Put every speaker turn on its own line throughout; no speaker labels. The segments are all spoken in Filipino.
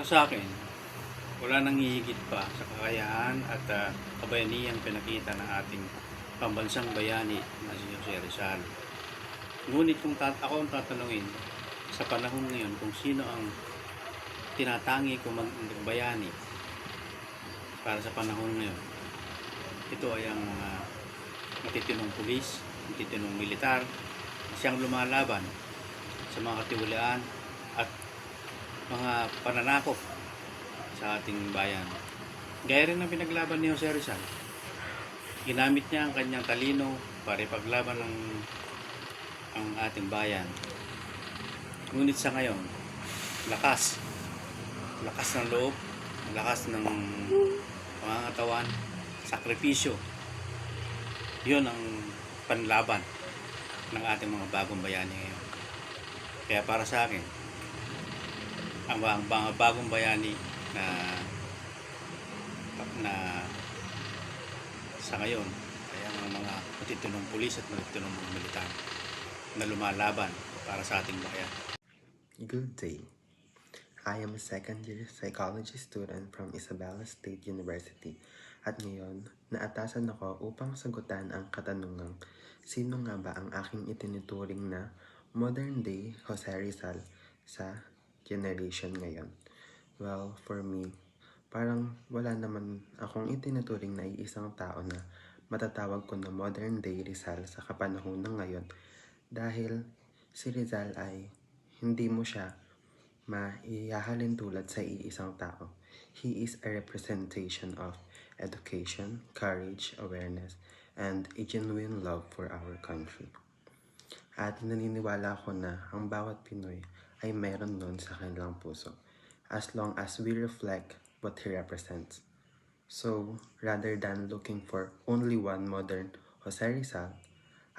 sa akin, wala nang hihigit pa sa kakayahan at kabayanihang pinakita ng ating pambansang bayani na si Jose Rizal. Ngunit kung ako ang tatanungin sa panahon ngayon kung sino ang tinatangi kong magbayani para sa panahon ngayon, ito ay ang matitinong pulis, matitinong militar, siyang lumalaban sa mga katiwalaan at mga pananakop sa ating bayan. Gaya rin ang pinaglaban ni Jose Rizal. Ginamit niya ang kanyang talino para ipaglaban ang ating bayan. Ngunit sa ngayon, lakas ng loob, lakas ng pangangatawan, sakripisyo, yun ang panlaban ng ating mga bagong bayani ngayon. Kaya para sa akin, ang mga bagong bayani na sa ngayon ay ang mga matitinong pulis at matitinong mga militar na lumalaban para sa ating bayan.
Good day. I am a second-year psychology student from Isabela State University at ngayon, naatasan ako upang sagutan ang katanungang sino nga ba ang aking itinuturing na modern-day Jose Rizal sa generation ngayon. Well, for me, parang wala naman akong itinuturing na iisang tao na matatawag ko na modern-day Rizal sa kapanahon ng ngayon dahil si Rizal ay hindi mo siya maihahalin tulad sa iisang tao. He is a representation of education, courage, awareness, and a genuine love for our country. At naniniwala ko na ang bawat Pinoy ay meron nun sa kanilang puso as long as we reflect what he represents. So, rather than looking for only one modern Jose Rizal,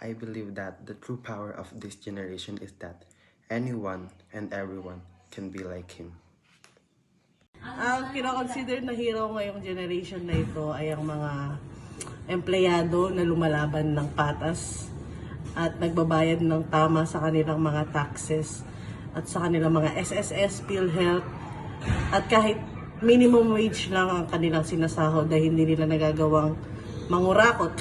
I believe that the true power of this generation is that anyone and everyone can be like him.
Ang kinoconsider na hero ngayong generation na ito ay ang mga empleyado na lumalaban ng patas at nagbabayad ng tama sa kanilang mga taxes at sa kanilang mga SSS, PhilHealth at kahit minimum wage lang ang kanilang sinasahod dahil hindi nila nagagawang mangurakot